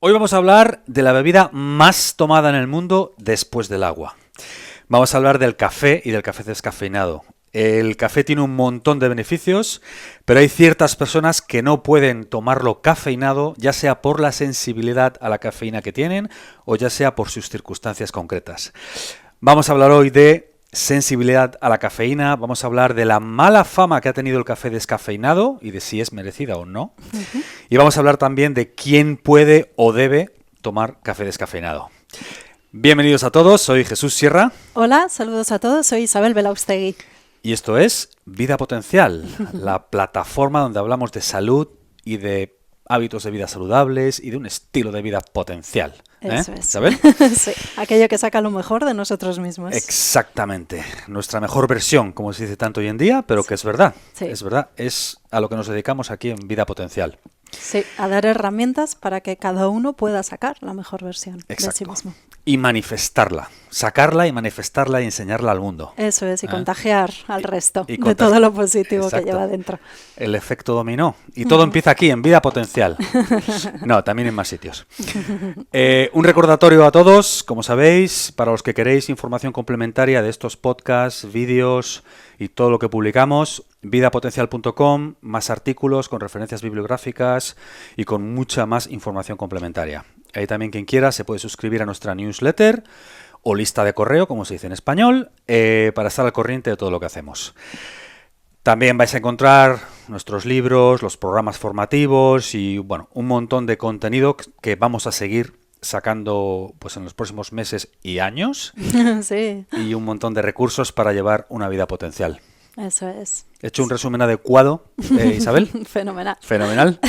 Hoy vamos a hablar de la bebida más tomada en el mundo después del agua. Vamos a hablar del café y del café descafeinado. El café tiene un montón de beneficios, pero hay ciertas personas que no pueden tomarlo cafeinado, ya sea por la sensibilidad a la cafeína que tienen o ya sea por sus circunstancias concretas. Vamos a hablar hoy de sensibilidad a la cafeína, vamos a hablar de la mala fama que ha tenido el café descafeinado y de si es merecida o no. Y vamos a hablar también de quién puede o debe tomar café descafeinado. Bienvenidos a todos, soy Jesús Sierra. Hola, saludos a todos, soy Isabel Belaustegui. Y esto es Vida Potencial, la plataforma donde hablamos de salud y de hábitos de vida saludables y de un estilo de vida potencial. Eso es. ¿Isabel? Sí, aquello que saca lo mejor de nosotros mismos. Exactamente. Nuestra mejor versión, como se dice tanto hoy en día, pero que es verdad. Sí. Es verdad, es a lo que nos dedicamos aquí en Vida Potencial. Sí, a dar herramientas para que cada uno pueda sacar la mejor versión de sí mismo. Y manifestarla, sacarla y manifestarla y enseñarla al mundo. Eso es, y contagiar al resto y de todo lo positivo que lleva dentro. El efecto dominó. Y todo empieza aquí, en Vida Potencial. No, también en más sitios. Un recordatorio a todos, como sabéis, para los que queréis información complementaria de estos podcasts, vídeos y todo lo que publicamos, vidapotencial.com, más artículos con referencias bibliográficas y con mucha más información complementaria. Ahí también quien quiera se puede suscribir a nuestra newsletter o lista de correo, como se dice en español, para estar al corriente de todo lo que hacemos. También vais a encontrar nuestros libros, los programas formativos y bueno, un montón de contenido que vamos a seguir sacando pues en los próximos meses y años. Sí. Y un montón de recursos para llevar una vida potencial. Eso es. He hecho un resumen adecuado, Isabel. Fenomenal. Fenomenal.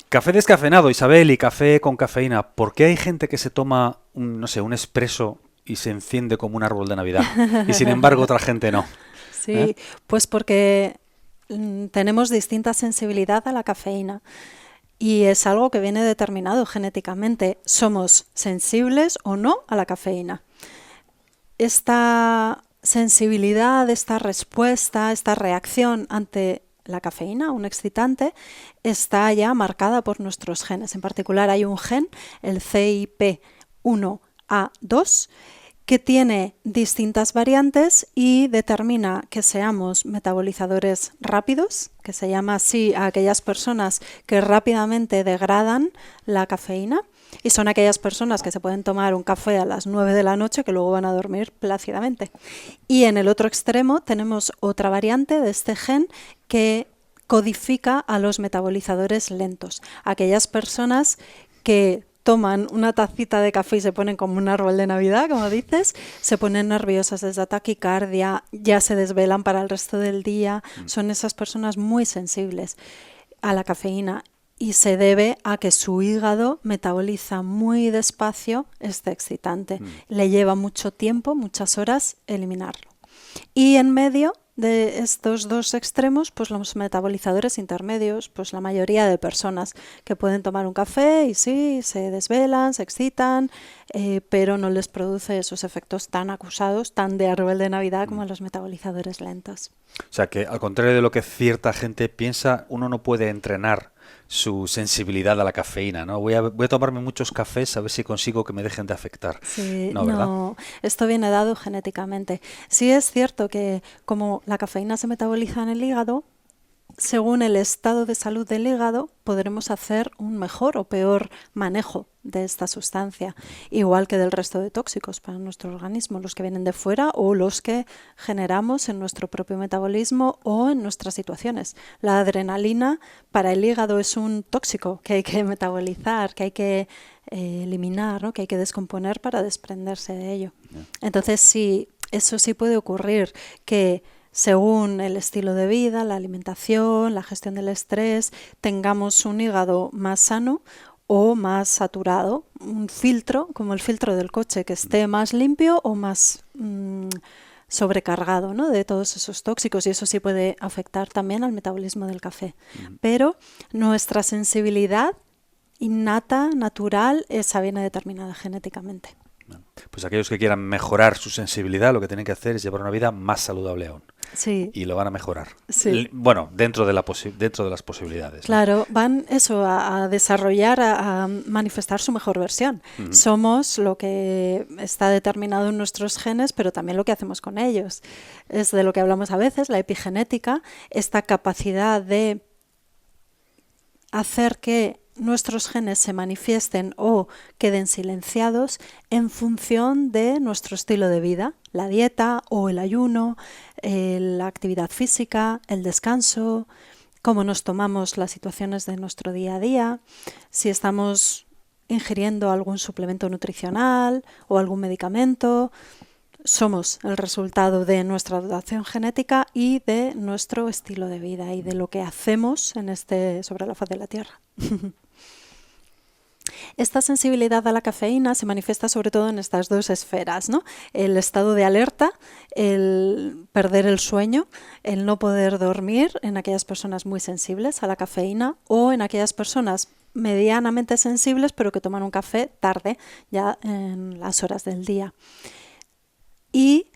Café descafeinado, Isabel, y café con cafeína. ¿Por qué hay gente que se toma un espresso y se enciende como un árbol de Navidad? Y sin embargo otra gente no. Sí, pues porque tenemos distinta sensibilidad a la cafeína. Y es algo que viene determinado genéticamente. Somos sensibles o no a la cafeína. Esta sensibilidad, esta respuesta, esta reacción ante la cafeína, un excitante, está ya marcada por nuestros genes. En particular hay un gen, el CYP1A2, que tiene distintas variantes y determina que seamos metabolizadores rápidos, que se llama así a aquellas personas que rápidamente degradan la cafeína, y son aquellas personas que se pueden tomar un café a las 9 de la noche que luego van a dormir plácidamente. Y en el otro extremo tenemos otra variante de este gen que codifica a los metabolizadores lentos, aquellas personas que toman una tacita de café y se ponen como un árbol de Navidad, como dices, se ponen nerviosas, les da taquicardia, ya se desvelan para el resto del día. Son esas personas muy sensibles a la cafeína y se debe a que su hígado metaboliza muy despacio este excitante. Le lleva mucho tiempo, muchas horas, eliminarlo. Y en medio de estos dos extremos, pues los metabolizadores intermedios, pues la mayoría de personas que pueden tomar un café y sí, se desvelan, se excitan, pero no les produce esos efectos tan acusados, tan de árbol de Navidad como los metabolizadores lentos. O sea que al contrario de lo que cierta gente piensa, uno no puede entrenar su sensibilidad a la cafeína, ¿no? Voy a tomarme muchos cafés a ver si consigo que me dejen de afectar. Sí, No, ¿verdad? no, esto viene dado genéticamente. Sí es cierto que como la cafeína se metaboliza en el hígado, según el estado de salud del hígado, podremos hacer un mejor o peor manejo de esta sustancia, igual que del resto de tóxicos para nuestro organismo, los que vienen de fuera o los que generamos en nuestro propio metabolismo o en nuestras situaciones. La adrenalina para el hígado es un tóxico que hay que metabolizar, que hay que eliminar, ¿no? Que hay que descomponer para desprenderse de ello. Entonces, sí, eso sí puede ocurrir, que según el estilo de vida, la alimentación, la gestión del estrés, tengamos un hígado más sano o más saturado, un filtro, como el filtro del coche, que esté más limpio o más sobrecargado, ¿no?, de todos esos tóxicos, y eso sí puede afectar también al metabolismo del café. Pero nuestra sensibilidad innata, natural, esa viene determinada genéticamente. Bueno, pues aquellos que quieran mejorar su sensibilidad, lo que tienen que hacer es llevar una vida más saludable aún. Sí. Y lo van a mejorar. Sí. Bueno, dentro de las posibilidades, ¿no? Claro, van eso a desarrollar, a manifestar su mejor versión. Somos lo que está determinado en nuestros genes, pero también lo que hacemos con ellos. Es de lo que hablamos a veces, la epigenética, esta capacidad de hacer que nuestros genes se manifiesten o queden silenciados en función de nuestro estilo de vida, la dieta o el ayuno, la actividad física, el descanso, cómo nos tomamos las situaciones de nuestro día a día, si estamos ingiriendo algún suplemento nutricional o algún medicamento. Somos el resultado de nuestra dotación genética y de nuestro estilo de vida y de lo que hacemos sobre la faz de la Tierra. Esta sensibilidad a la cafeína se manifiesta sobre todo en estas dos esferas, ¿no? El estado de alerta, el perder el sueño, el no poder dormir en aquellas personas muy sensibles a la cafeína o en aquellas personas medianamente sensibles pero que toman un café tarde, ya en las horas del día. Y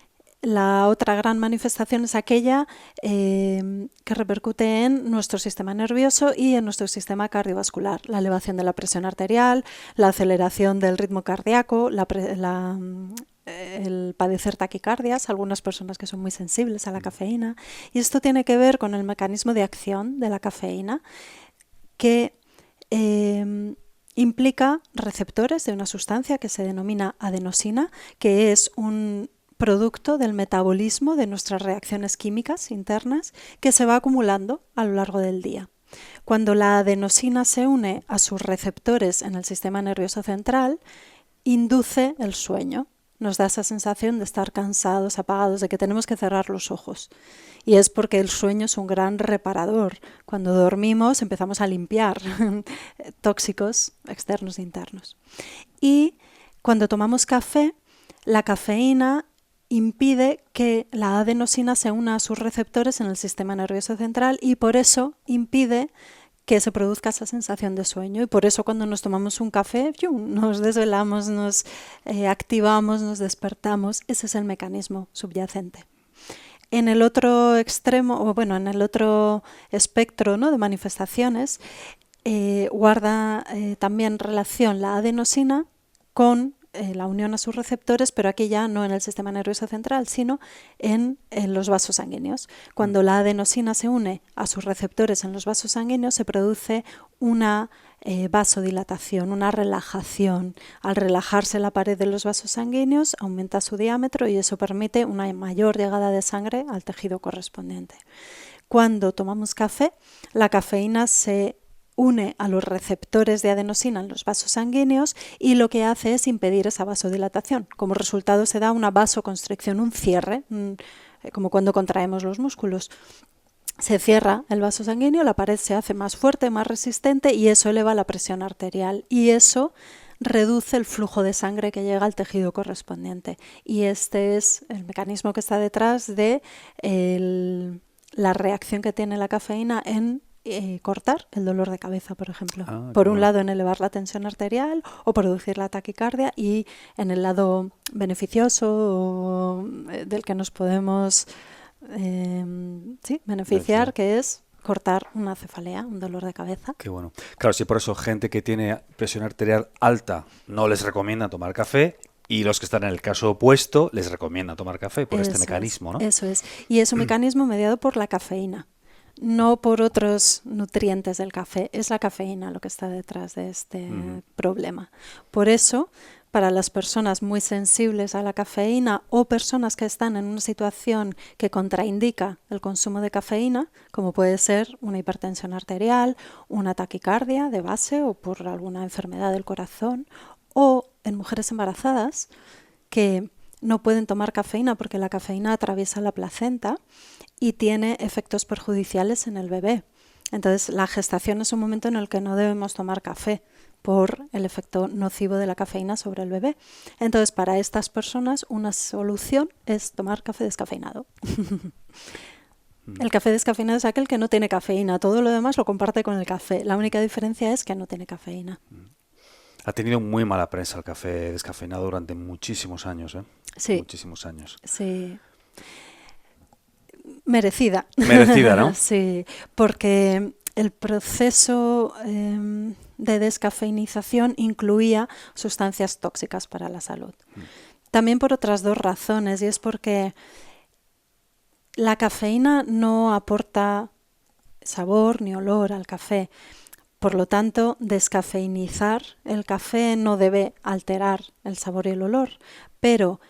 la otra gran manifestación es aquella que repercute en nuestro sistema nervioso y en nuestro sistema cardiovascular. La elevación de la presión arterial, la aceleración del ritmo cardíaco, el padecer taquicardias, algunas personas que son muy sensibles a la cafeína. Y esto tiene que ver con el mecanismo de acción de la cafeína que implica receptores de una sustancia que se denomina adenosina, que es un producto del metabolismo de nuestras reacciones químicas internas que se va acumulando a lo largo del día. Cuando la adenosina se une a sus receptores en el sistema nervioso central, induce el sueño. Nos da esa sensación de estar cansados, apagados, de que tenemos que cerrar los ojos. Y es porque el sueño es un gran reparador. Cuando dormimos empezamos a limpiar tóxicos externos e internos. Y cuando tomamos café, la cafeína impide que la adenosina se una a sus receptores en el sistema nervioso central y por eso impide que se produzca esa sensación de sueño. Y por eso cuando nos tomamos un café, nos desvelamos, nos activamos, nos despertamos. Ese es el mecanismo subyacente. En el otro extremo, o bueno, en el otro espectro, ¿no?, de manifestaciones, guarda también relación la adenosina con la unión a sus receptores, pero aquí ya no en el sistema nervioso central, sino en los vasos sanguíneos. Cuando la adenosina se une a sus receptores en los vasos sanguíneos, se produce una vasodilatación, una relajación. Al relajarse la pared de los vasos sanguíneos, aumenta su diámetro y eso permite una mayor llegada de sangre al tejido correspondiente. Cuando tomamos café, la cafeína se une a los receptores de adenosina en los vasos sanguíneos y lo que hace es impedir esa vasodilatación. Como resultado se da una vasoconstricción, un cierre, como cuando contraemos los músculos. Se cierra el vaso sanguíneo, la pared se hace más fuerte, más resistente y eso eleva la presión arterial y eso reduce el flujo de sangre que llega al tejido correspondiente. Y este es el mecanismo que está detrás de la reacción que tiene la cafeína en cortar el dolor de cabeza, por ejemplo. Por un lado en elevar la tensión arterial o producir la taquicardia y en el lado beneficioso del que nos podemos beneficiar, que es cortar una cefalea, un dolor de cabeza. Qué bueno. Claro, sí, por eso gente que tiene presión arterial alta no les recomienda tomar café y los que están en el caso opuesto les recomienda tomar café por este mecanismo, ¿no? Eso es. Y es un mecanismo mediado por la cafeína. No por otros nutrientes del café, es la cafeína lo que está detrás de este problema. Por eso, para las personas muy sensibles a la cafeína o personas que están en una situación que contraindica el consumo de cafeína, como puede ser una hipertensión arterial, una taquicardia de base o por alguna enfermedad del corazón, o en mujeres embarazadas que no pueden tomar cafeína porque la cafeína atraviesa la placenta y tiene efectos perjudiciales en el bebé. Entonces, la gestación es un momento en el que no debemos tomar café por el efecto nocivo de la cafeína sobre el bebé. Entonces, para estas personas, una solución es tomar café descafeinado. El café descafeinado es aquel que no tiene cafeína. Todo lo demás lo comparte con el café. La única diferencia es que no tiene cafeína. Ha tenido muy mala prensa el café descafeinado durante muchísimos años, ¿eh? Sí, Muchísimos años. sí. Merecida. Merecida, ¿no? Sí, porque el proceso de descafeinización incluía sustancias tóxicas para la salud. También por otras dos razones, y es porque la cafeína no aporta sabor ni olor al café. Por lo tanto, descafeinizar el café no debe alterar el sabor y el olor, pero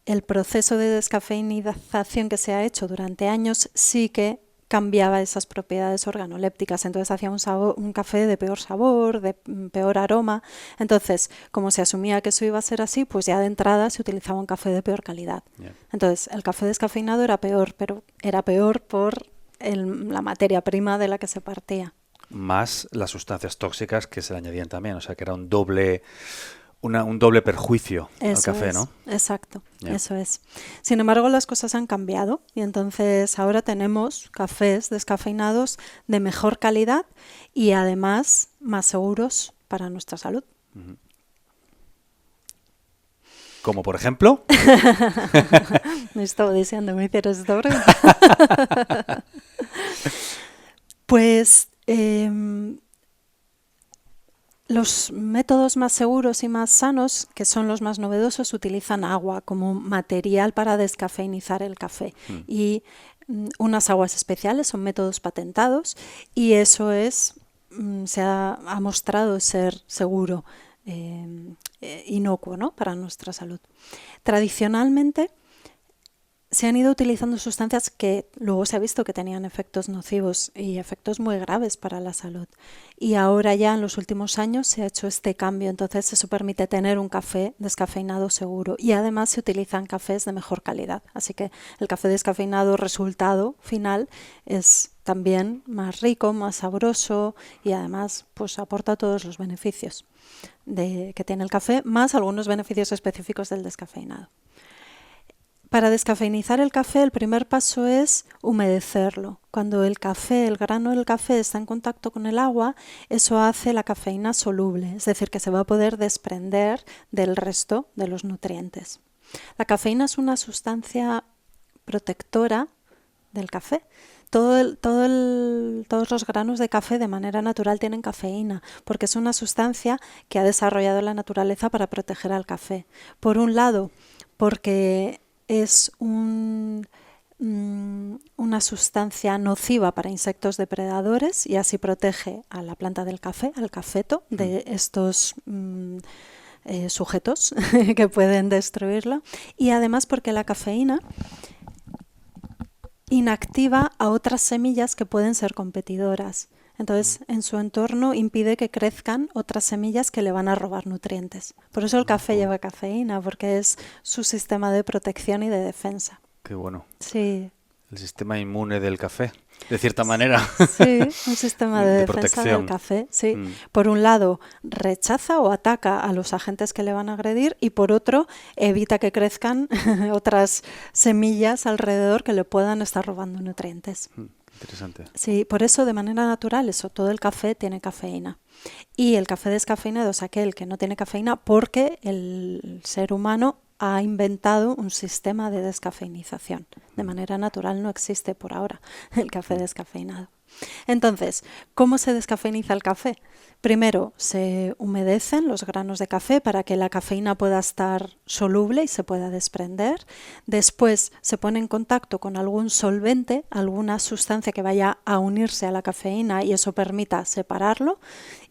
el proceso de descafeinización que se ha hecho durante años sí que cambiaba esas propiedades organolépticas, entonces hacía un café de peor sabor, de peor aroma. Entonces, como se asumía que eso iba a ser así, pues ya de entrada se utilizaba un café de peor calidad. Yeah. Entonces, el café descafeinado era peor, pero era peor por la materia prima de la que se partía. Más las sustancias tóxicas que se le añadían también, o sea que era un doble perjuicio al café, ¿no? Exacto, Yeah. eso es. Sin embargo, las cosas han cambiado y entonces ahora tenemos cafés descafeinados de mejor calidad y además más seguros para nuestra salud. Como por ejemplo... Me estaba diciendo, me hicieras esta pregunta. Pues los métodos más seguros y más sanos, que son los más novedosos, utilizan agua como material para descafeinizar el café. Y unas aguas especiales son métodos patentados y eso se ha mostrado ser seguro, inocuo, ¿no?, para nuestra salud. Tradicionalmente se han ido utilizando sustancias que luego se ha visto que tenían efectos nocivos y efectos muy graves para la salud. Y ahora ya en los últimos años se ha hecho este cambio, entonces eso permite tener un café descafeinado seguro. Y además se utilizan cafés de mejor calidad. Así que el café descafeinado resultado final es también más rico, más sabroso y además pues aporta todos los beneficios que tiene el café, más algunos beneficios específicos del descafeinado. Para descafeinizar el café, el primer paso es humedecerlo. Cuando el grano del café está en contacto con el agua, eso hace la cafeína soluble, es decir, que se va a poder desprender del resto de los nutrientes. La cafeína es una sustancia protectora del café. Todos los granos de café de manera natural tienen cafeína, porque es una sustancia que ha desarrollado la naturaleza para proteger al café. Por un lado, porque es una sustancia nociva para insectos depredadores y así protege a la planta del café, al cafeto, de estos sujetos que pueden destruirlo. Y además porque la cafeína inactiva a otras semillas que pueden ser competidoras. Entonces, en su entorno impide que crezcan otras semillas que le van a robar nutrientes. Por eso el café lleva cafeína, porque es su sistema de protección y de defensa. Qué bueno. Sí. El sistema inmune del café, de cierta manera. Sí, un sistema de defensa protección. del café. Sí. Por un lado, rechaza o ataca a los agentes que le van a agredir y por otro, evita que crezcan otras semillas alrededor que le puedan estar robando nutrientes. Interesante. Sí, por eso de manera natural todo el café tiene cafeína. Y el café descafeinado es aquel que no tiene cafeína porque el ser humano ha inventado un sistema de descafeinización. De manera natural no existe por ahora el café descafeinado. Entonces, ¿cómo se descafeiniza el café? Primero, se humedecen los granos de café para que la cafeína pueda estar soluble y se pueda desprender. Después, se pone en contacto con algún solvente, alguna sustancia que vaya a unirse a la cafeína y eso permita separarlo.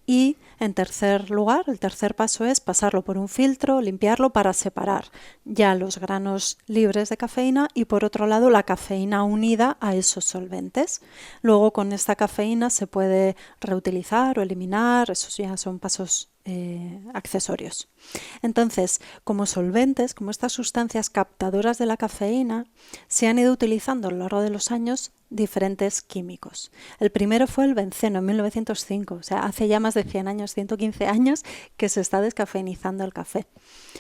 Y, en tercer lugar, el tercer paso es pasarlo por un filtro, limpiarlo para separar ya los granos libres de cafeína y, por otro lado, la cafeína unida a esos solventes. Luego, con esta cafeína se puede reutilizar o eliminar, esos ya son pasos accesorios. Entonces, como solventes, como estas sustancias captadoras de la cafeína, se han ido utilizando a lo largo de los años diferentes químicos. El primero fue el benceno en 1905, o sea, hace ya más de 100 años, 115 años que se está descafeinizando el café.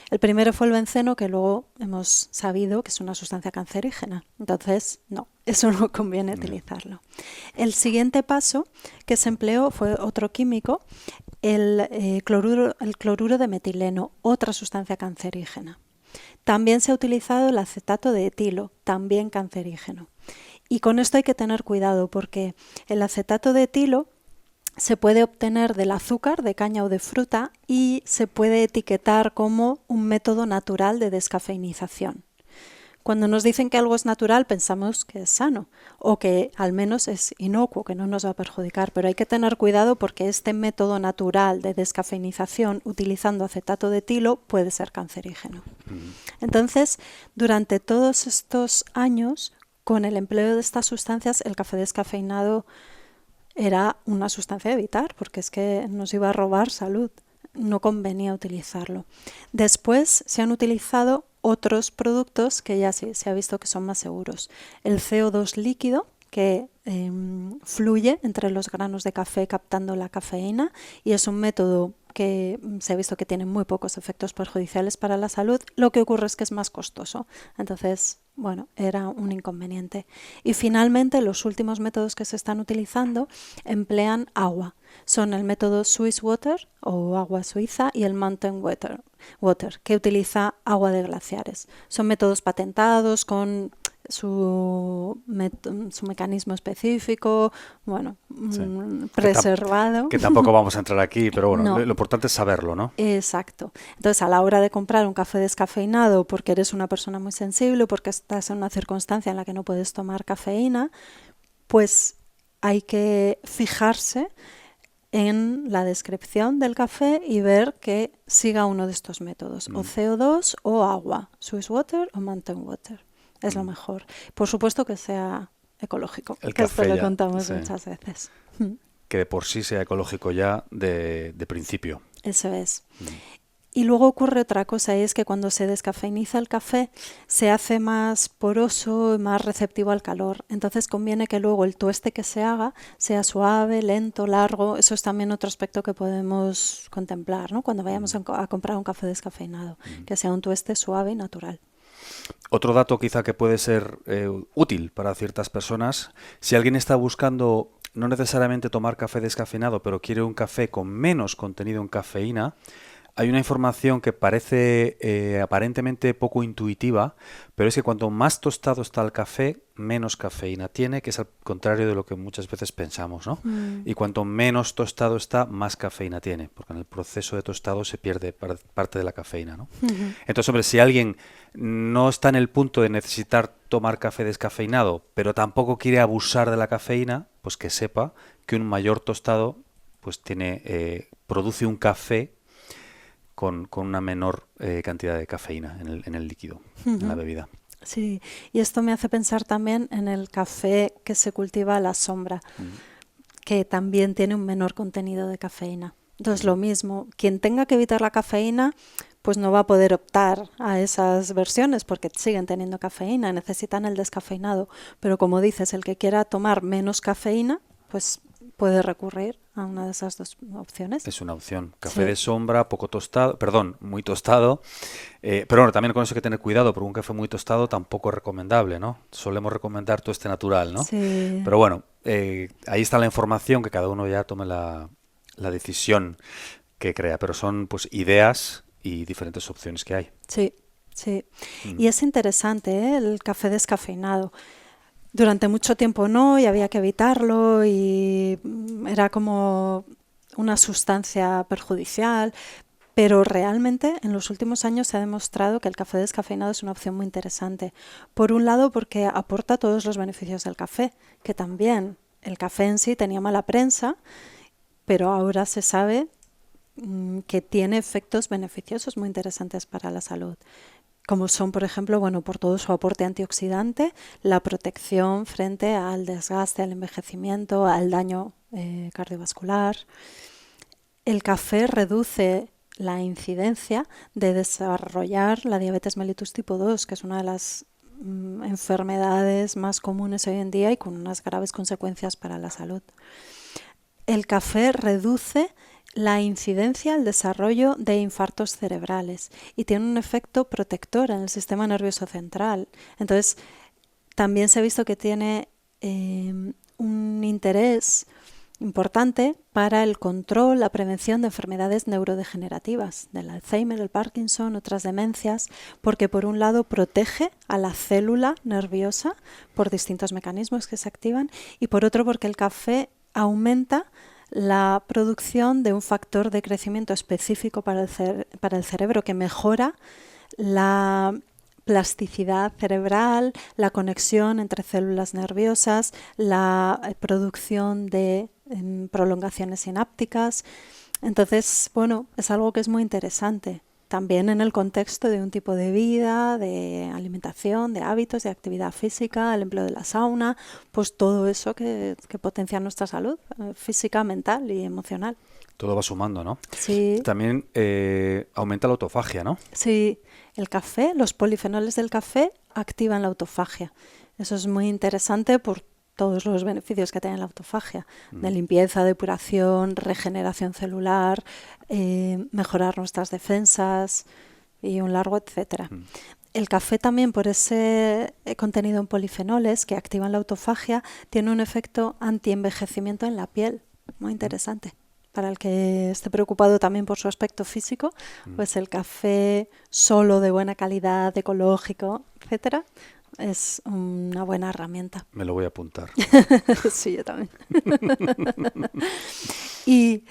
El primero fue el benceno, que luego hemos sabido que es una sustancia cancerígena. Entonces, no, eso no conviene utilizarlo. El siguiente paso que se empleó fue otro químico el cloruro de metileno, otra sustancia cancerígena. También se ha utilizado el acetato de etilo, también cancerígeno. Y con esto hay que tener cuidado porque el acetato de etilo se puede obtener del azúcar de caña o de fruta y se puede etiquetar como un método natural de descafeinización. Cuando nos dicen que algo es natural pensamos que es sano o que al menos es inocuo, que no nos va a perjudicar, pero hay que tener cuidado porque este método natural de descafeinización utilizando acetato de etilo puede ser cancerígeno. Entonces, durante todos estos años, con el empleo de estas sustancias, el café descafeinado era una sustancia a evitar porque es que nos iba a robar salud. No convenía utilizarlo. Después se han utilizado otros productos que ya sí se ha visto que son más seguros. El CO2 líquido, que fluye entre los granos de café captando la cafeína y es un método que se ha visto que tiene muy pocos efectos perjudiciales para la salud. Lo que ocurre es que es más costoso. Entonces, bueno, era un inconveniente. Y finalmente, los últimos métodos que se están utilizando emplean agua. Son el método Swiss Water o agua suiza y el Mountain Water, que utiliza agua de glaciares. Son métodos patentados con su mecanismo específico, bueno, Sí. preservado. Que tampoco vamos a entrar aquí, pero bueno, No. lo importante es saberlo, ¿no? Exacto. Entonces, a la hora de comprar un café descafeinado porque eres una persona muy sensible o porque estás en una circunstancia en la que no puedes tomar cafeína, pues hay que fijarse en la descripción del café y ver que siga uno de estos métodos, o CO2 o agua, Swiss Water o Mountain Water. Es lo mejor. Por supuesto que sea ecológico, El que esto café lo ya, contamos sí. muchas veces. Que de por sí sea ecológico ya de principio. Eso es. Y luego ocurre otra cosa, y es que cuando se descafeiniza el café se hace más poroso y más receptivo al calor. Entonces conviene que luego el tueste que se haga sea suave, lento, largo. Eso es también otro aspecto que podemos contemplar, ¿no? Cuando vayamos a comprar un café descafeinado, que sea un tueste suave y natural. Otro dato quizá que puede ser útil para ciertas personas, si alguien está buscando no necesariamente tomar café descafeinado, pero quiere un café con menos contenido en cafeína, hay una información que parece aparentemente poco intuitiva, pero es que cuanto más tostado está el café, menos cafeína tiene, que es al contrario de lo que muchas veces pensamos, ¿no? Y cuanto menos tostado está, más cafeína tiene, porque en el proceso de tostado se pierde parte de la cafeína, ¿no? Entonces, hombre, si alguien no está en el punto de necesitar tomar café descafeinado, pero tampoco quiere abusar de la cafeína, pues que sepa que un mayor tostado pues produce un café con una menor cantidad de cafeína en el líquido, en la bebida. Sí, y esto me hace pensar también en el café que se cultiva a la sombra, que también tiene un menor contenido de cafeína. Entonces, lo mismo, quien tenga que evitar la cafeína, pues no va a poder optar a esas versiones porque siguen teniendo cafeína, necesitan el descafeinado. Pero como dices, el que quiera tomar menos cafeína, pues puede recurrir a una de esas dos opciones. Es una opción. Café de sombra, poco tostado, muy tostado. Pero bueno, también con eso hay que tener cuidado, porque un café muy tostado tampoco es recomendable, ¿no? Solemos recomendar tueste natural, ¿no? Sí. Pero bueno, ahí está la información, que cada uno ya tome la decisión que crea. Pero son pues ideas y diferentes opciones que hay. Sí, sí. Y es interesante, ¿eh? El café descafeinado. Durante mucho tiempo no, y había que evitarlo, y era como una sustancia perjudicial, pero realmente en los últimos años se ha demostrado que el café descafeinado es una opción muy interesante. Por un lado, porque aporta todos los beneficios del café, que también el café en sí tenía mala prensa, pero ahora se sabe que tiene efectos beneficiosos muy interesantes para la salud, como son, por ejemplo, bueno, por todo su aporte antioxidante, la protección frente al desgaste, al envejecimiento, al daño cardiovascular. El café reduce la incidencia de desarrollar la diabetes mellitus tipo 2, que es una de las enfermedades más comunes hoy en día y con unas graves consecuencias para la salud. El café reduce la incidencia al desarrollo de infartos cerebrales y tiene un efecto protector en el sistema nervioso central. Entonces, también se ha visto que tiene un interés importante para el control, la prevención de enfermedades neurodegenerativas, del Alzheimer, el Parkinson, otras demencias, porque por un lado protege a la célula nerviosa por distintos mecanismos que se activan y por otro porque el café aumenta la producción de un factor de crecimiento específico para el cerebro que mejora la plasticidad cerebral, la conexión entre células nerviosas, la producción de prolongaciones sinápticas. Entonces, bueno, es algo que es muy interesante. También en el contexto de un tipo de vida, de alimentación, de hábitos, de actividad física, el empleo de la sauna, pues todo eso que potencia nuestra salud física, mental y emocional. Todo va sumando, ¿no? Sí. También aumenta la autofagia, ¿no? Sí, el café, los polifenoles del café activan la autofagia. Eso es muy interesante por todos los beneficios que tiene la autofagia, de limpieza, depuración, regeneración celular, mejorar nuestras defensas y un largo etcétera. El café también, por ese contenido en polifenoles que activan la autofagia, tiene un efecto antienvejecimiento en la piel, muy interesante. Para el que esté preocupado también por su aspecto físico, pues el café solo de buena calidad, ecológico, etcétera, es una buena herramienta. Me lo voy a apuntar. Sí, yo también. Y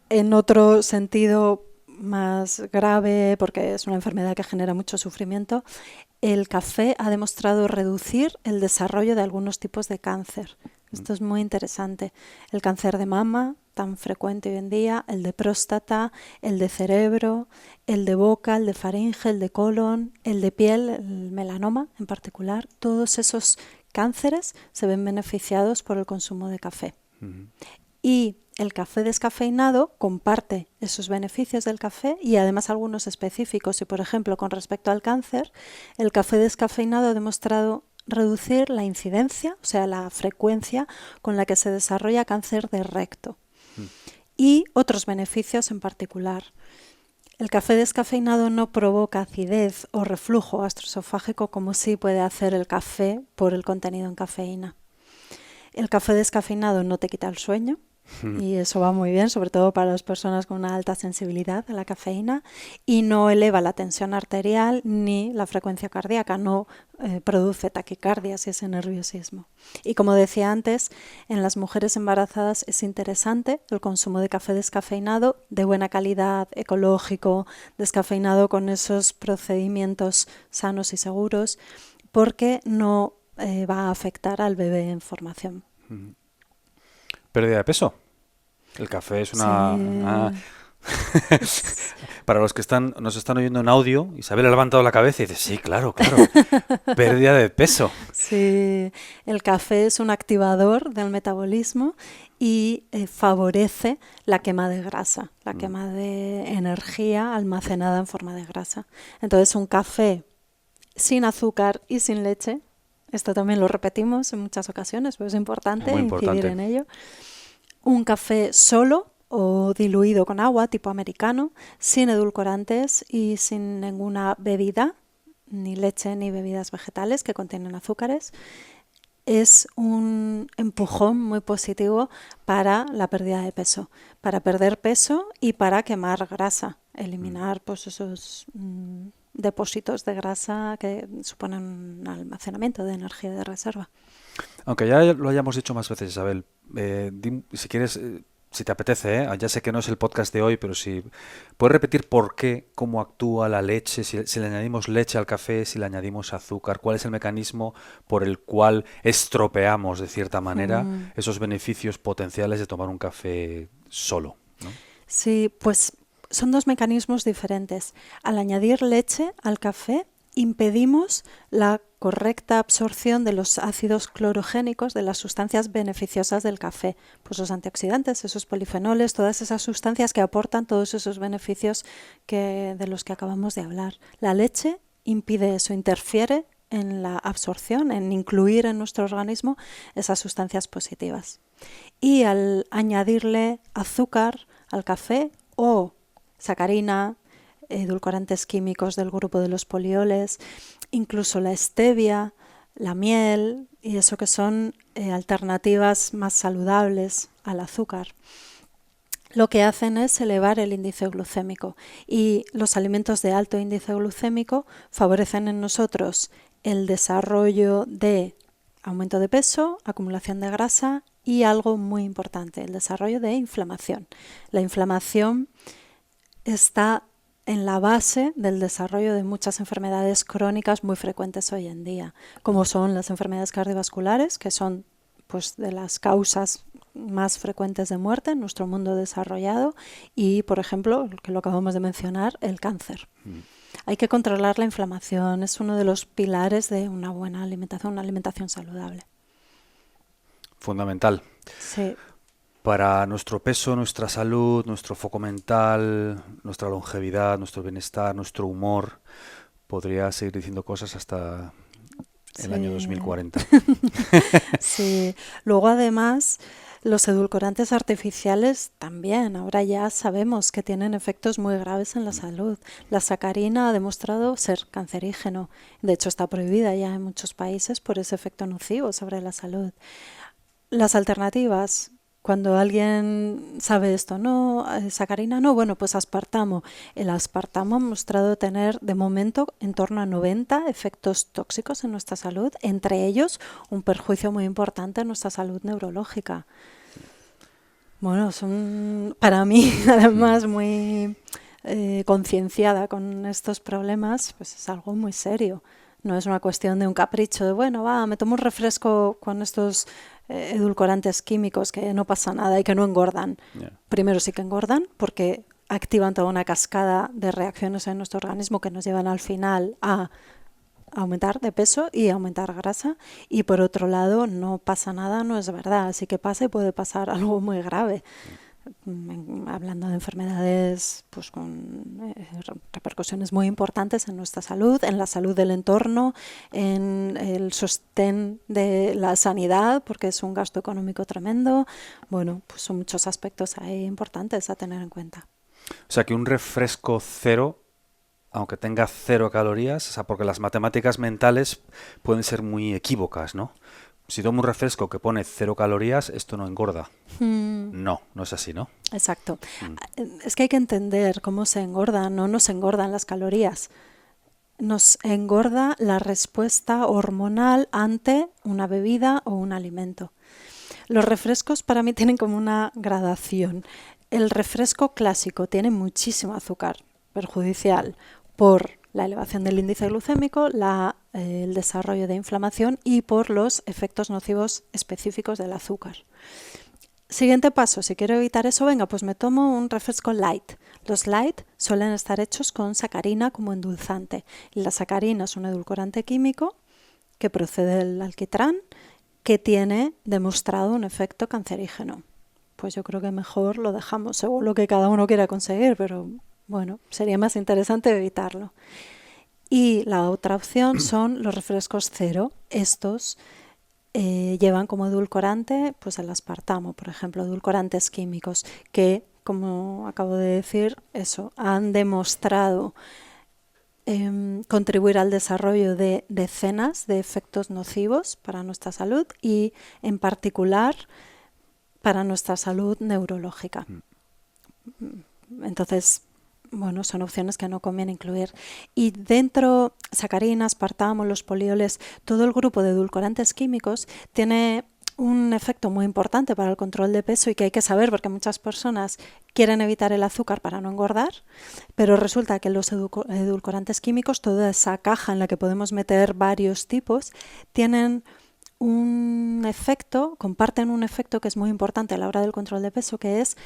en otro sentido más grave, porque es una enfermedad que genera mucho sufrimiento, el café ha demostrado reducir el desarrollo de algunos tipos de cáncer. Esto es muy interesante. El cáncer de mama, tan frecuente hoy en día, el de próstata, el de cerebro, el de boca, el de faringe, el de colon, el de piel, el melanoma en particular, todos esos cánceres se ven beneficiados por el consumo de café. Y el café descafeinado comparte esos beneficios del café y además algunos específicos. Y por ejemplo, con respecto al cáncer, el café descafeinado ha demostrado reducir la incidencia, o sea, la frecuencia con la que se desarrolla cáncer de recto. Y otros beneficios en particular. El café descafeinado no provoca acidez o reflujo gastroesofágico como sí puede hacer el café por el contenido en cafeína. El café descafeinado no te quita el sueño. Y eso va muy bien, sobre todo para las personas con una alta sensibilidad a la cafeína, y no eleva la tensión arterial ni la frecuencia cardíaca, no produce taquicardias y ese nerviosismo. Y como decía antes, en las mujeres embarazadas es interesante el consumo de café descafeinado de buena calidad, ecológico, descafeinado con esos procedimientos sanos y seguros, porque no va a afectar al bebé en formación. Pérdida de peso. El café es una... Para los que nos están oyendo en audio, Isabel ha levantado la cabeza y dice, sí, claro. Pérdida de peso. Sí, el café es un activador del metabolismo y favorece la quema de grasa, la quema de energía almacenada en forma de grasa. Entonces, un café sin azúcar y sin leche, esto también lo repetimos en muchas ocasiones, pero es importante incidir en ello. Un café solo o diluido con agua, tipo americano, sin edulcorantes y sin ninguna bebida, ni leche ni bebidas vegetales que contienen azúcares, es un empujón muy positivo para la pérdida de peso, para perder peso y para quemar grasa, eliminar pues esos depósitos de grasa que suponen un almacenamiento de energía de reserva. Aunque ya lo hayamos dicho más veces, Isabel, si quieres, si te apetece, ya sé que no es el podcast de hoy, pero si puedes repetir por qué, cómo actúa la leche, si le añadimos leche al café, si le añadimos azúcar, cuál es el mecanismo por el cual estropeamos de cierta manera esos beneficios potenciales de tomar un café solo, ¿no? Sí, pues son dos mecanismos diferentes. Al añadir leche al café, impedimos la correcta absorción de los ácidos clorogénicos, de las sustancias beneficiosas del café, pues los antioxidantes, esos polifenoles, todas esas sustancias que aportan todos esos beneficios de los que acabamos de hablar. La leche impide eso, interfiere en la absorción, en incluir en nuestro organismo esas sustancias positivas. Y al añadirle azúcar al café o sacarina, edulcorantes químicos del grupo de los polioles, incluso la stevia, la miel y eso que son alternativas más saludables al azúcar, lo que hacen es elevar el índice glucémico, y los alimentos de alto índice glucémico favorecen en nosotros el desarrollo de aumento de peso, acumulación de grasa y algo muy importante, el desarrollo de inflamación. La inflamación está en la base del desarrollo de muchas enfermedades crónicas muy frecuentes hoy en día, como son las enfermedades cardiovasculares, que son pues de las causas más frecuentes de muerte en nuestro mundo desarrollado, y, por ejemplo, que lo acabamos de mencionar, el cáncer. Hay que controlar la inflamación, es uno de los pilares de una buena alimentación, una alimentación saludable. Fundamental. Sí. Para nuestro peso, nuestra salud, nuestro foco mental, nuestra longevidad, nuestro bienestar, nuestro humor. Podría seguir diciendo cosas hasta el año 2040. Sí. Luego, además, los edulcorantes artificiales también. Ahora ya sabemos que tienen efectos muy graves en la salud. La sacarina ha demostrado ser cancerígeno. De hecho, está prohibida ya en muchos países por ese efecto nocivo sobre la salud. Las alternativas, cuando alguien sabe esto, no, sacarina no, bueno, pues aspartamo. El aspartamo ha mostrado tener de momento en torno a 90 efectos tóxicos en nuestra salud, entre ellos un perjuicio muy importante en nuestra salud neurológica. Bueno, son para mí además muy concienciada con estos problemas, pues es algo muy serio. No es una cuestión de un capricho de, bueno, me tomo un refresco con estos edulcorantes químicos que no pasa nada y que no engordan. Yeah. Primero sí que engordan porque activan toda una cascada de reacciones en nuestro organismo que nos llevan al final a aumentar de peso y aumentar grasa, y por otro lado no pasa nada, no es verdad, así que pasa y puede pasar algo muy grave. Hablando de enfermedades pues con repercusiones muy importantes en nuestra salud, en la salud del entorno, en el sostén de la sanidad, porque es un gasto económico tremendo. Bueno, pues son muchos aspectos ahí importantes a tener en cuenta. O sea que un refresco cero, aunque tenga 0 calorías, o sea, porque las matemáticas mentales pueden ser muy equívocas, ¿no? Si tomo un refresco que pone 0 calorías, esto no engorda. No es así, ¿no? Exacto. Es que hay que entender cómo se engordan. No nos engordan las calorías. Nos engorda la respuesta hormonal ante una bebida o un alimento. Los refrescos para mí tienen como una gradación. El refresco clásico tiene muchísimo azúcar, perjudicial por la elevación del índice glucémico, el desarrollo de inflamación y por los efectos nocivos específicos del azúcar. Siguiente paso, si quiero evitar eso, venga, pues me tomo un refresco light. Los light suelen estar hechos con sacarina como endulzante. Y la sacarina es un edulcorante químico que procede del alquitrán, que tiene demostrado un efecto cancerígeno. Pues yo creo que mejor lo dejamos, según lo que cada uno quiera conseguir, pero bueno, sería más interesante evitarlo. Y la otra opción son los refrescos cero. Estos llevan como edulcorante pues el aspartamo, por ejemplo, edulcorantes químicos que, como acabo de decir, han demostrado contribuir al desarrollo de decenas de efectos nocivos para nuestra salud y, en particular, para nuestra salud neurológica. Entonces, bueno, son opciones que no conviene incluir. Y dentro, sacarina, aspartamo, los polioles, todo el grupo de edulcorantes químicos tiene un efecto muy importante para el control de peso y que hay que saber porque muchas personas quieren evitar el azúcar para no engordar, pero resulta que los edulcorantes químicos, toda esa caja en la que podemos meter varios tipos, tienen un efecto, comparten un efecto que es muy importante a la hora del control de peso, que es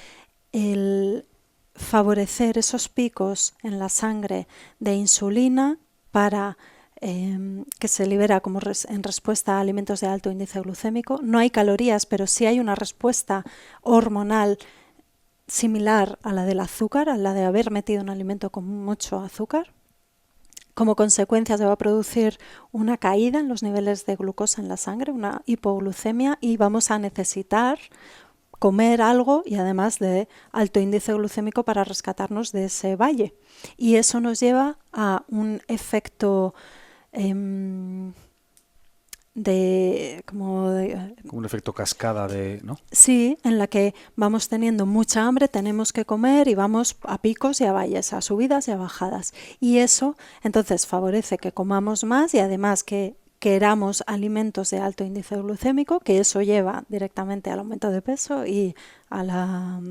el favorecer esos picos en la sangre de insulina para que se libera como en respuesta a alimentos de alto índice glucémico. No hay calorías, pero sí hay una respuesta hormonal similar a la del azúcar, a la de haber metido un alimento con mucho azúcar. Como consecuencia se va a producir una caída en los niveles de glucosa en la sangre, una hipoglucemia, y vamos a necesitar comer algo y además de alto índice glucémico para rescatarnos de ese valle. Y eso nos lleva a un efecto como de Como un efecto cascada ¿no? sí, en la que vamos teniendo mucha hambre, tenemos que comer y vamos a picos y a valles, a subidas y a bajadas. Y eso entonces favorece que comamos más y además que queramos alimentos de alto índice glucémico, que eso lleva directamente al aumento de peso y a la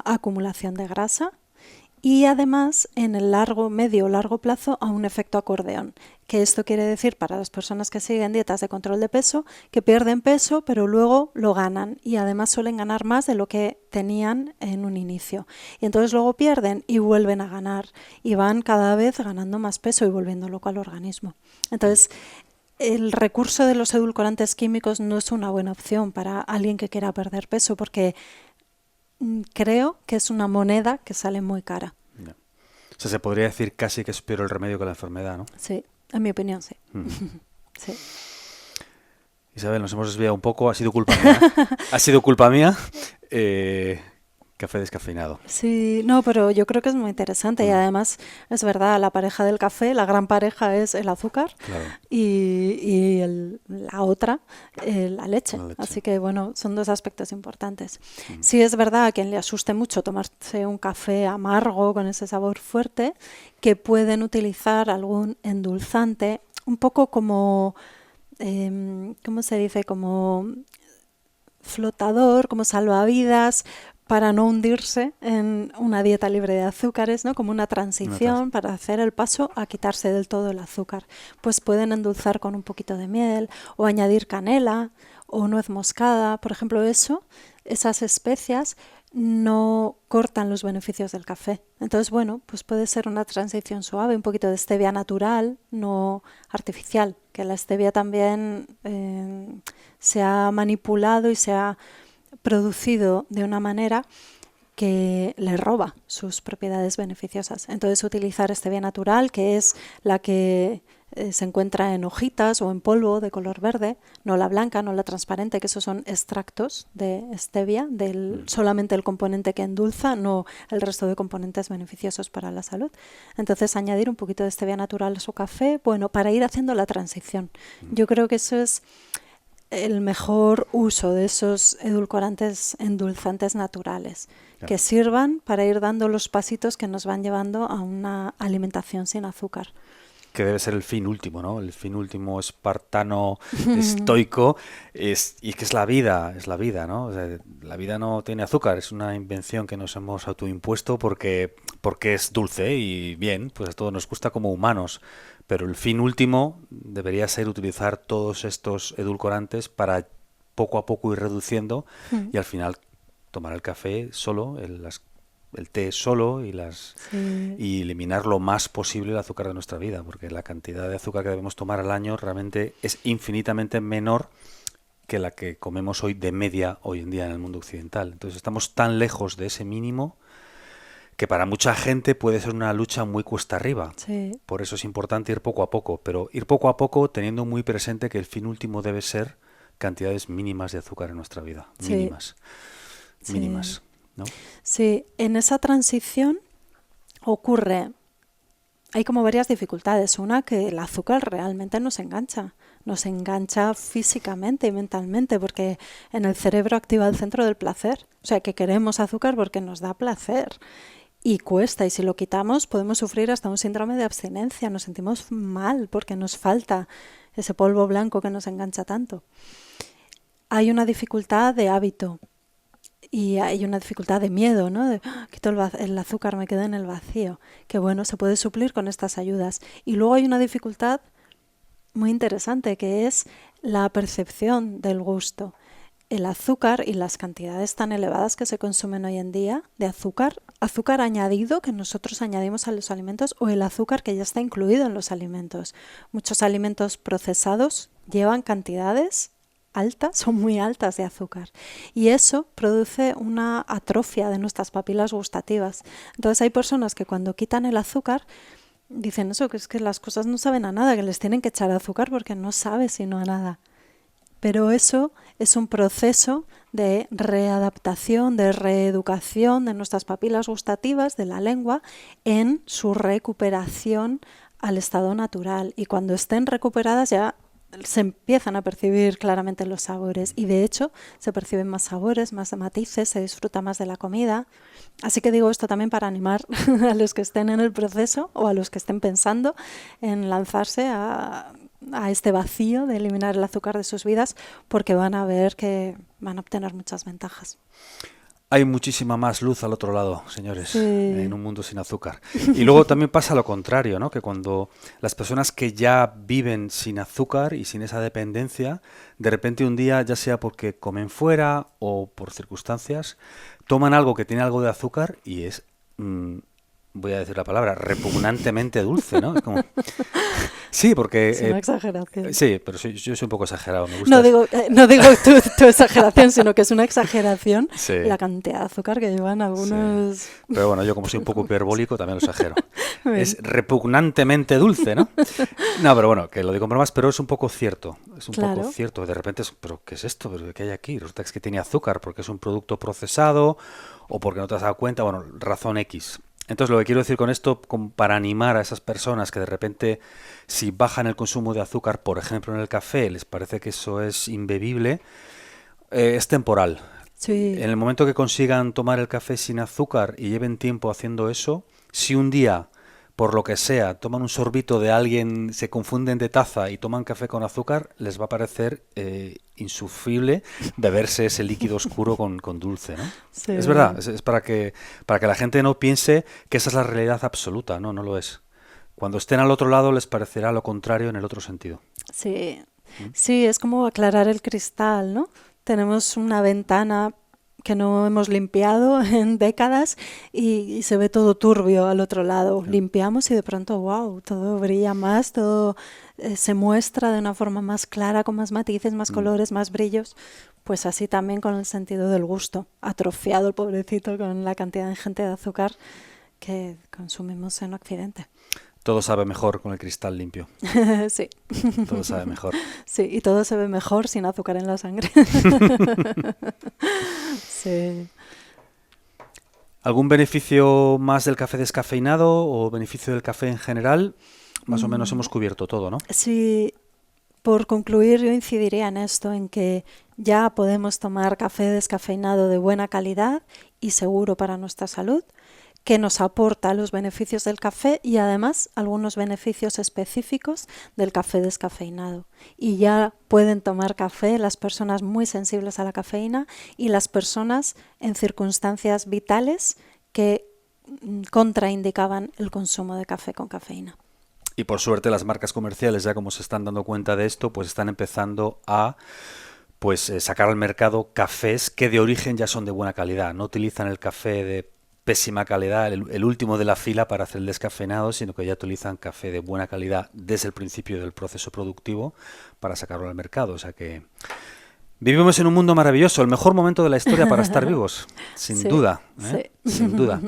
acumulación de grasa. Y además, en el medio o largo plazo, a un efecto acordeón, que esto quiere decir para las personas que siguen dietas de control de peso, que pierden peso, pero luego lo ganan y además suelen ganar más de lo que tenían en un inicio. Y entonces luego pierden y vuelven a ganar y van cada vez ganando más peso y volviendo loco al organismo. Entonces, el recurso de los edulcorantes químicos no es una buena opción para alguien que quiera perder peso porque creo que es una moneda que sale muy cara. No. O sea, se podría decir casi que es peor el remedio que la enfermedad, ¿no? Sí, en mi opinión, sí. Sí. Isabel, nos hemos desviado un poco, ha sido culpa mía. Ha sido culpa mía. Café descafeinado. Sí, no, pero yo creo que es muy interesante y además es verdad, la pareja del café, la gran pareja es el azúcar Claro. y la otra, la leche. La leche. Así que bueno, son dos aspectos importantes. Sí es verdad a quien le asuste mucho tomarse un café amargo con ese sabor fuerte, que pueden utilizar algún endulzante, un poco como, ¿cómo se dice? Como flotador, como salvavidas, para no hundirse en una dieta libre de azúcares, ¿no? Como una transición para hacer el paso a quitarse del todo el azúcar. Pues pueden endulzar con un poquito de miel o añadir canela o nuez moscada. Por ejemplo, esas especias no cortan los beneficios del café. Entonces, bueno, pues puede ser una transición suave, un poquito de stevia natural, no artificial, que la stevia también se ha manipulado y se ha producido de una manera que le roba sus propiedades beneficiosas. Entonces utilizar stevia natural, que es la que se encuentra en hojitas o en polvo de color verde, no la blanca, no la transparente, que esos son extractos de stevia, solamente el componente que endulza, no el resto de componentes beneficiosos para la salud. Entonces añadir un poquito de stevia natural a su café, bueno, para ir haciendo la transición. Yo creo que eso es el mejor uso de esos edulcorantes, endulzantes naturales, claro, que sirvan para ir dando los pasitos que nos van llevando a una alimentación sin azúcar. Que debe ser el fin último, ¿no? El fin último espartano, estoico, y que es la vida, ¿no? O sea, la vida no tiene azúcar, es una invención que nos hemos autoimpuesto porque es dulce y bien, pues a todos nos gusta como humanos. Pero el fin último debería ser utilizar todos estos edulcorantes para poco a poco ir reduciendo y al final tomar el café solo, el té solo y eliminar lo más posible el azúcar de nuestra vida, porque la cantidad de azúcar que debemos tomar al año realmente es infinitamente menor que la que comemos hoy de media hoy en día en el mundo occidental. Entonces estamos tan lejos de ese mínimo que para mucha gente puede ser una lucha muy cuesta arriba. Sí. Por eso es importante ir poco a poco, pero ir poco a poco teniendo muy presente que el fin último debe ser cantidades mínimas de azúcar en nuestra vida. Mínimas. Sí. Mínimas, ¿no? Sí, en esa transición hay como varias dificultades. Una, que el azúcar realmente nos engancha físicamente y mentalmente, porque en el cerebro activa el centro del placer. O sea, que queremos azúcar porque nos da placer. Y cuesta, y si lo quitamos podemos sufrir hasta un síndrome de abstinencia, nos sentimos mal porque nos falta ese polvo blanco que nos engancha tanto. Hay una dificultad de hábito y hay una dificultad de miedo, ¿no? Quito el azúcar, me quedo en el vacío, que bueno, se puede suplir con estas ayudas. Y luego hay una dificultad muy interesante que es la percepción del gusto. El azúcar y las cantidades tan elevadas que se consumen hoy en día de azúcar añadido que nosotros añadimos a los alimentos o el azúcar que ya está incluido en los alimentos. Muchos alimentos procesados llevan cantidades altas o muy altas de azúcar y eso produce una atrofia de nuestras papilas gustativas. Entonces hay personas que cuando quitan el azúcar dicen eso, que es que las cosas no saben a nada, que les tienen que echar azúcar porque no sabe sino a nada. Pero eso es un proceso de readaptación, de reeducación de nuestras papilas gustativas, de la lengua, en su recuperación al estado natural y cuando estén recuperadas ya se empiezan a percibir claramente los sabores y de hecho se perciben más sabores, más matices, se disfruta más de la comida. Así que digo esto también para animar a los que estén en el proceso o a los que estén pensando en lanzarse a este vacío de eliminar el azúcar de sus vidas, porque van a ver que van a obtener muchas ventajas. Hay muchísima más luz al otro lado, señores, Sí. en un mundo sin azúcar. Y luego también pasa lo contrario, ¿no? Que cuando las personas que ya viven sin azúcar y sin esa dependencia, de repente un día, ya sea porque comen fuera o por circunstancias, toman algo que tiene algo de azúcar y es, voy a decir la palabra, repugnantemente dulce, ¿no? Es como... Sí, porque... Es una exageración. Sí, pero yo soy un poco exagerado. Me gusta. No digo tu exageración, sino que es una exageración Sí. la cantidad de azúcar que llevan algunos... Sí. Pero bueno, yo como soy un poco hiperbólico también lo exagero. Bien. Es repugnantemente dulce, ¿no? No, pero bueno, que lo digo más, pero es un poco cierto. Es un Claro. poco cierto. De repente es, ¿pero qué es esto? ¿Pero qué hay aquí? Resulta que es que tiene azúcar porque es un producto procesado o porque no te has dado cuenta. Bueno, razón X. Entonces, lo que quiero decir con esto, para animar a esas personas que de repente, si bajan el consumo de azúcar, por ejemplo, en el café, les parece que eso es imbebible, es temporal. Sí. En el momento que consigan tomar el café sin azúcar y lleven tiempo haciendo eso, si un día, por lo que sea, toman un sorbito de alguien, se confunden de taza y toman café con azúcar, les va a parecer insufrible beberse ese líquido oscuro con dulce, ¿no? Sí. Es verdad, es para que la gente no piense que esa es la realidad absoluta, no lo es. Cuando estén al otro lado les parecerá lo contrario en el otro sentido. Sí. Sí, es como aclarar el cristal, ¿no? Tenemos una ventana que no hemos limpiado en décadas y se ve todo turbio al otro lado. Limpiamos y de pronto, wow, todo brilla más, todo se muestra de una forma más clara, con más matices, más colores, más brillos. Pues así también con el sentido del gusto, atrofiado el pobrecito con la cantidad ingente de azúcar que consumimos en Occidente. Todo sabe mejor con el cristal limpio. Sí. Todo sabe mejor. Sí, y todo se ve mejor sin azúcar en la sangre. Sí. ¿Algún beneficio más del café descafeinado o beneficio del café en general? Más o menos hemos cubierto todo, ¿no? Sí, por concluir yo incidiría en esto, en que ya podemos tomar café descafeinado de buena calidad y seguro para nuestra salud, que nos aporta los beneficios del café y además algunos beneficios específicos del café descafeinado. Y ya pueden tomar café las personas muy sensibles a la cafeína y las personas en circunstancias vitales que contraindicaban el consumo de café con cafeína. Y por suerte las marcas comerciales, ya como se están dando cuenta de esto, pues están empezando a sacar al mercado cafés que de origen ya son de buena calidad. No utilizan el café de pésima calidad, el último de la fila para hacer el descafeinado, sino que ya utilizan café de buena calidad desde el principio del proceso productivo para sacarlo al mercado. O sea que vivimos en un mundo maravilloso, el mejor momento de la historia para estar vivos, sin duda, ¿eh? Sí. Sin duda.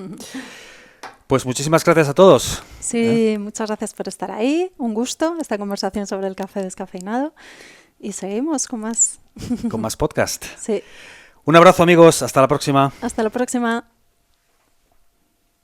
Pues muchísimas gracias a todos. Sí, muchas gracias por estar ahí. Un gusto esta conversación sobre el café descafeinado. Y seguimos con más. Con más podcast. Sí. Un abrazo, amigos. Hasta la próxima. Hasta la próxima.